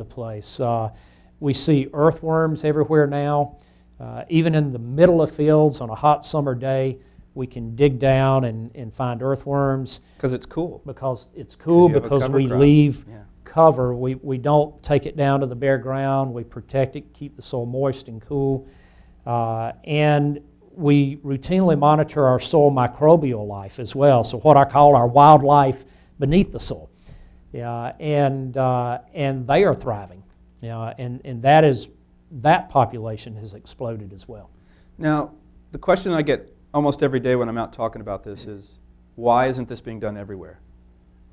the place. We see earthworms everywhere now. Even in the middle of fields on a hot summer day, we can dig down and find earthworms. Because it's cool. Because it's cool, because we leave cover. We don't take it down to the bare ground. We protect it, keep the soil moist and cool. And we routinely monitor our soil microbial life as well, so what I call our wildlife beneath the soil. And they are thriving. And that population has exploded as well. Now, the question I get almost every day when I'm out talking about this is, why isn't this being done everywhere?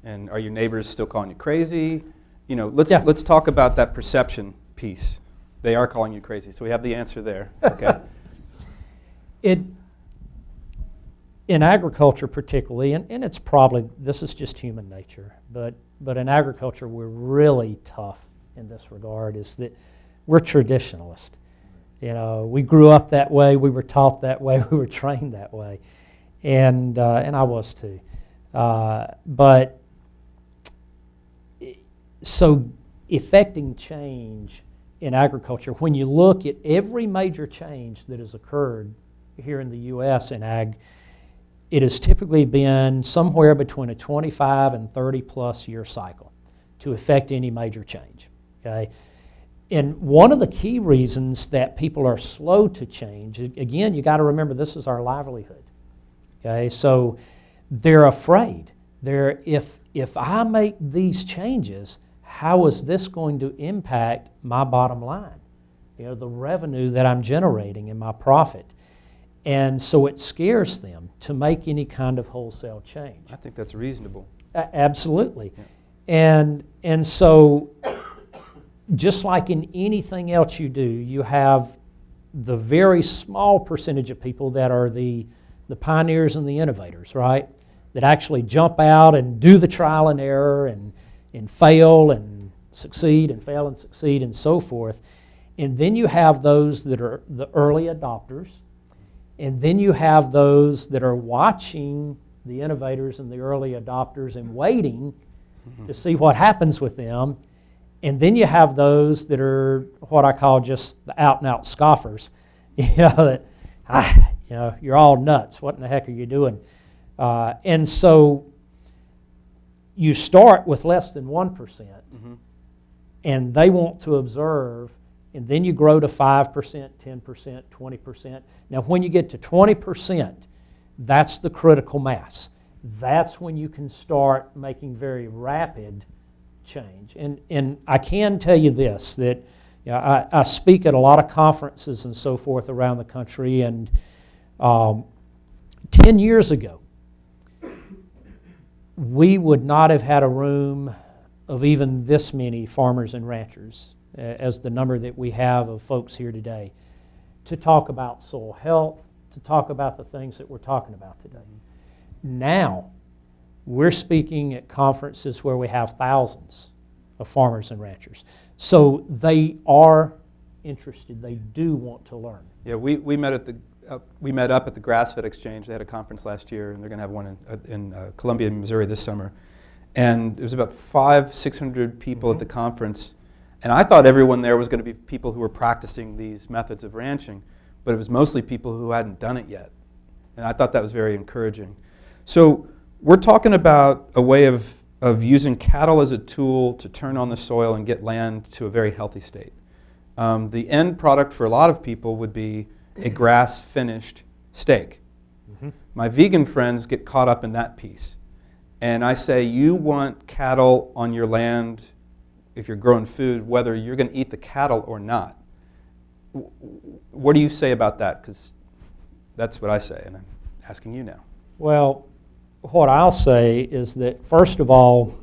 And are your neighbors still calling you crazy? Let's talk about that perception piece. They are calling you crazy, so we have the answer there. Okay. In agriculture particularly, and it's probably, this is just human nature, but in agriculture we're really tough in this regard, is that we're traditionalist. We grew up that way, we were taught that way, we were trained that way, and I was too. But so effecting change in agriculture, when you look at every major change that has occurred here in the U.S. in ag, it has typically been somewhere between a 25 and 30 plus year cycle to effect any major change. Okay? And one of the key reasons that people are slow to change, again, you got to remember this is our livelihood. Okay? So they're afraid. If I make these changes, how is this going to impact my bottom line? The revenue that I'm generating and my profit. And so it scares them to make any kind of wholesale change. I think that's reasonable. Absolutely. Yeah. And so just like in anything else you do, you have the very small percentage of people that are the pioneers and the innovators, right? That actually jump out and do the trial and error and fail and succeed and fail and succeed and so forth. And then you have those that are the early adopters. And then you have those that are watching the innovators and the early adopters and waiting to see what happens with them. And then you have those that are what I call just the out-and-out scoffers. That, you're all nuts. What in the heck are you doing? And so you start with less than 1%, and they want to observe, and then you grow to 5%, 10%, 20%. Now, when you get to 20%, that's the critical mass. That's when you can start making very rapid change. And I can tell you this, that I speak at a lot of conferences and so forth around the country, and 10 years ago, we would not have had a room of even this many farmers and ranchers as the number that we have of folks here today to talk about soil health, to talk about the things that we're talking about today. Now, we're speaking at conferences where we have thousands of farmers and ranchers. So they are interested. They do want to learn. Yeah, we met up at the Grass-Fed Exchange. They had a conference last year, and they're going to have one in Columbia, Missouri this summer. And there was about 500-600 people at the conference. And I thought everyone there was going to be people who were practicing these methods of ranching, but it was mostly people who hadn't done it yet. And I thought that was very encouraging. So we're talking about a way of using cattle as a tool to turn on the soil and get land to a very healthy state. The end product for a lot of people would be a grass-finished steak. My vegan friends get caught up in that piece. And I say, you want cattle on your land if you're growing food, whether you're going to eat the cattle or not. What do you say about that? Because that's what I say, and I'm asking you now. Well, what I'll say is that, first of all,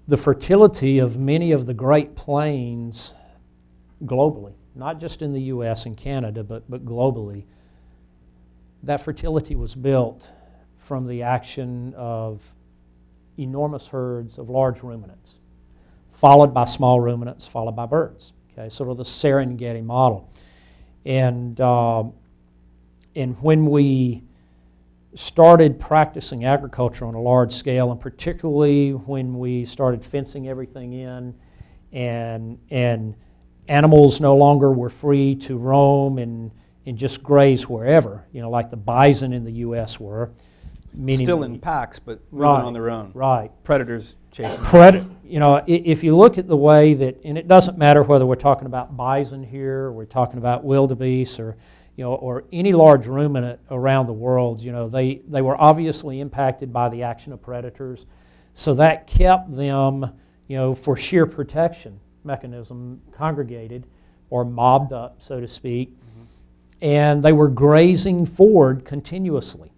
the fertility of many of the Great Plains globally, not just in the U.S. and Canada, but globally, that fertility was built from the action of enormous herds of large ruminants, followed by small ruminants, followed by birds. Okay, sort of the Serengeti model. And when we started practicing agriculture on a large scale, and particularly when we started fencing everything in and animals no longer were free to roam and just graze wherever, like the bison in the U.S. were. Still in packs, but moving Right, on their own. right. Predators chasing them. If you look at the way that, and it doesn't matter whether we're talking about bison here, or we're talking about wildebeest, or any large ruminant around the world, they were obviously impacted by the action of predators, so that kept them, for sheer protection mechanism, congregated or mobbed up, so to speak, and they were grazing forward continuously.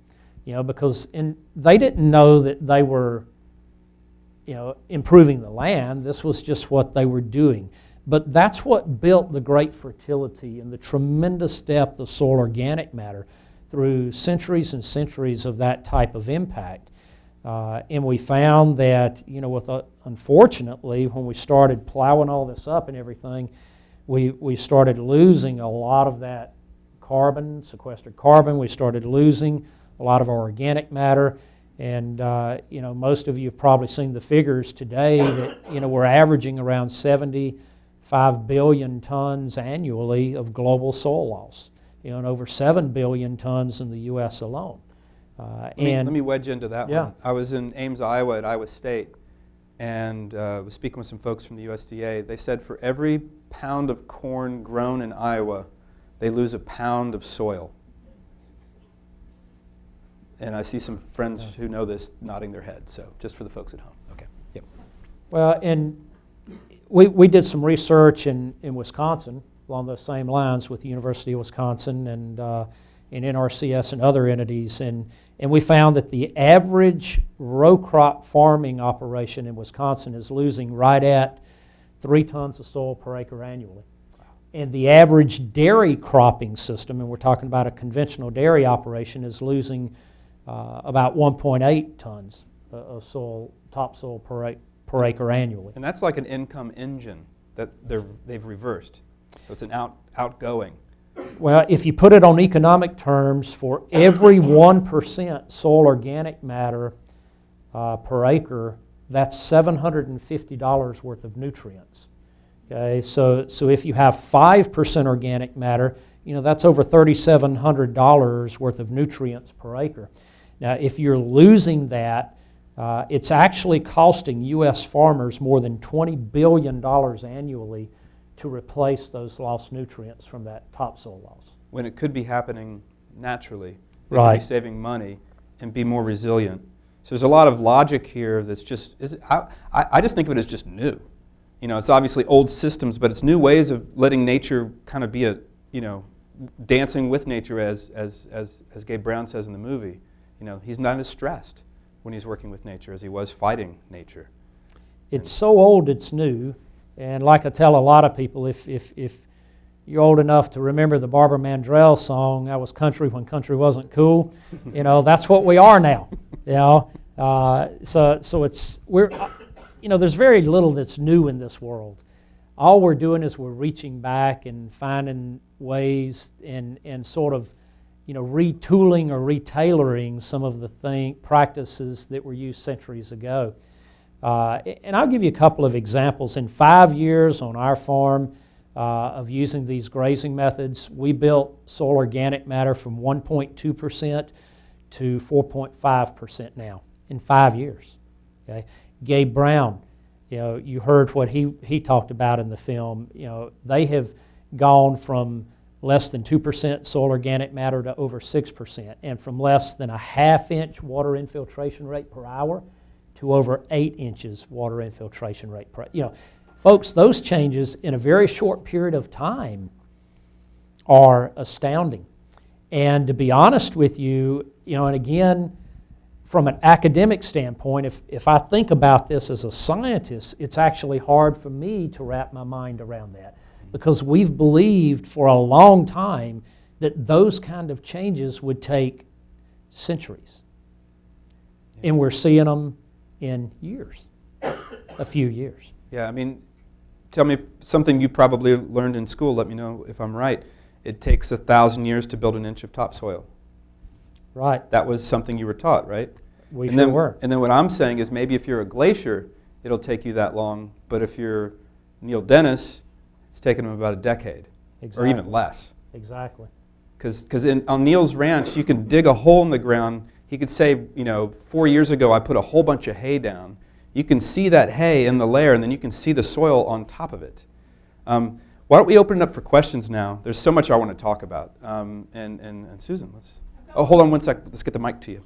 Because they didn't know that they were, improving the land. This was just what they were doing. But that's what built the great fertility and the tremendous depth of soil organic matter through centuries and centuries of that type of impact. And we found that, unfortunately, when we started plowing all this up and everything, we started losing a lot of that carbon, sequestered carbon. We started losing a lot of our organic matter, and most of you have probably seen the figures today that we're averaging around 75 billion tons annually of global soil loss, and over 7 billion tons in the U.S. alone. Let me wedge into that one. I was in Ames, Iowa at Iowa State, and was speaking with some folks from the USDA. They said for every pound of corn grown in Iowa, they lose a pound of soil. And I see some friends who know this nodding their head, so just for the folks at home. Okay. Yep. Well, and we did some research in Wisconsin along those same lines with the University of Wisconsin and NRCS and other entities, and we found that the average row crop farming operation in Wisconsin is losing right at 3 tons of soil per acre annually. And the average dairy cropping system, and we're talking about a conventional dairy operation, is losing about 1.8 tons of topsoil per acre annually. And that's like an income engine that they've reversed. So it's an outgoing. Well, if you put it on economic terms, for every 1% soil organic matter per acre, that's $750 worth of nutrients. Okay, so if you have 5% organic matter, that's over $3,700 worth of nutrients per acre. Now, if you're losing that, it's actually costing U.S. farmers more than $20 billion annually to replace those lost nutrients from that topsoil loss. When it could be happening naturally, they Right. could be saving money and be more resilient. So there's a lot of logic here that's I just think of it as just new. It's obviously old systems, but it's new ways of letting nature kind of be dancing with nature, as Gabe Brown says in the movie. He's not as stressed when he's working with nature as he was fighting nature. It's so old it's new, and like I tell a lot of people, if you're old enough to remember the Barbara Mandrell song, "That was country when country wasn't cool," that's what we are now. So there's very little that's new in this world. All we're doing is we're reaching back and finding ways and sort of retooling or retailoring some of the practices that were used centuries ago. And I'll give you a couple of examples. In 5 years on our farm of using these grazing methods, we built soil organic matter from 1.2% to 4.5% now in 5 years. Okay? Gabe Brown, you heard what he talked about in the film. They have gone from less than 2% soil organic matter to over 6%, and from less than a half-inch water infiltration rate per hour to over 8 inches water infiltration rate per hour. Folks, those changes in a very short period of time are astounding. And to be honest with you, and again, from an academic standpoint, if I think about this as a scientist, it's actually hard for me to wrap my mind around that, because we've believed for a long time that those kind of changes would take centuries. And we're seeing them in years, a few years. Yeah, tell me something you probably learned in school, let me know if I'm right. It takes 1,000 years to build an inch of topsoil. Right. That was something you were taught, right? We sure were. And then what I'm saying is maybe if you're a glacier, it'll take you that long, but if you're Neil Dennis, it's taken him about a decade, Exactly. or even less. Exactly. Because on Neil's ranch, you can dig a hole in the ground. He could say, 4 years ago I put a whole bunch of hay down. You can see that hay in the layer, and then you can see the soil on top of it. Why don't we open it up for questions now? There's so much I want to talk about. And Susan, hold on one sec. Let's get the mic to you.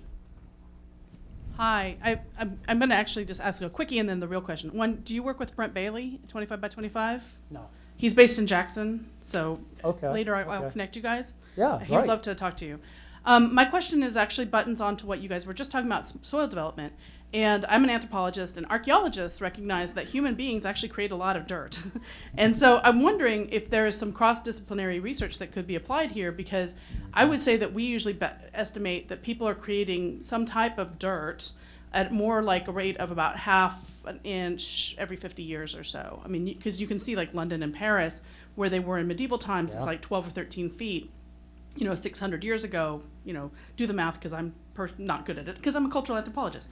Hi, I'm going to actually just ask a quickie and then the real question. One, do you work with Brent Bailey, 25 by 25? No. He's based in Jackson, so Okay. later I'll Okay. connect you guys. Yeah, He'd great. love to talk to you. My question is actually buttons onto what you guys were just talking about, soil development. And I'm an anthropologist, and archaeologists recognize that human beings actually create a lot of dirt. And so I'm wondering if there is some cross-disciplinary research that could be applied here, because I would say that we usually estimate that people are creating some type of dirt at more like a rate of about half an inch every 50 years or so. I mean, because you can see like London and Paris, where they were in medieval times, it's like 12 or 13 feet. 600 years ago, do the math because I'm not good at it because I'm a cultural anthropologist.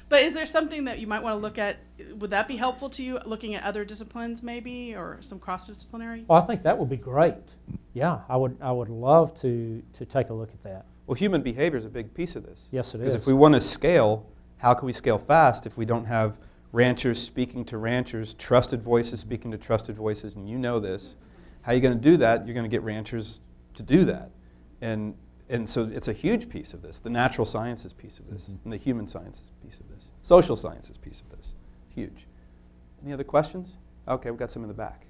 But is there something that you might want to look at? Would that be helpful to you, looking at other disciplines maybe, or some cross-disciplinary? Well, I think that would be great. Yeah, I would love to take a look at that. Well, human behavior is a big piece of this. Yes, it Because is. if we want to scale, how can we scale fast if we don't have ranchers speaking to ranchers, trusted voices speaking to trusted voices, and you know this. How are you going to do that? You're going to get ranchers to do that. And so it's a huge piece of this, the natural sciences piece of this, and the human sciences piece of this, social sciences piece of this. Huge. Any other questions? Okay, we've got some in the back.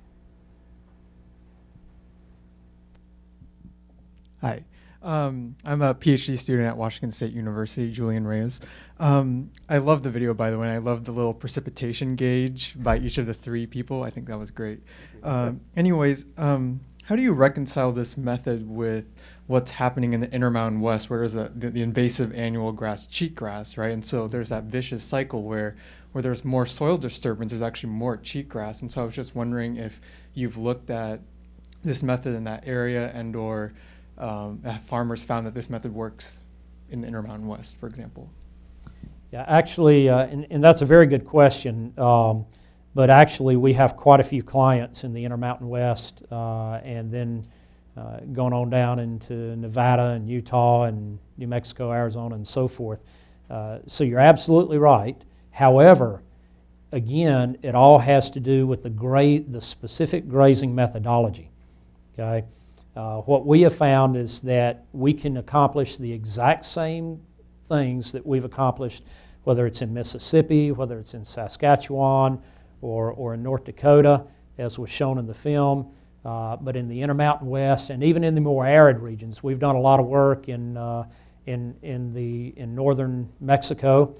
Hi. I'm a PhD student at Washington State University, Julian Reyes. I love the video, by the way. I love the little precipitation gauge by each of the three people. I think that was great. Anyways, how do you reconcile this method with what's happening in the Intermountain West, where there's the invasive annual grass, cheatgrass, right? And so there's that vicious cycle where there's more soil disturbance, there's actually more cheatgrass. And so I was just wondering if you've looked at this method in that area and or have farmers found that this method works in the Intermountain West, for example? Yeah, actually, and that's a very good question. But actually, we have quite a few clients in the Intermountain West, and then going on down into Nevada and Utah and New Mexico, Arizona, and so forth. So you're absolutely right. However, again, it all has to do with the specific grazing methodology. Okay. What we have found is that we can accomplish the exact same things that we've accomplished, whether it's in Mississippi, whether it's in Saskatchewan, or in North Dakota, as was shown in the film, but in the Intermountain West and even in the more arid regions. We've done a lot of work in northern Mexico,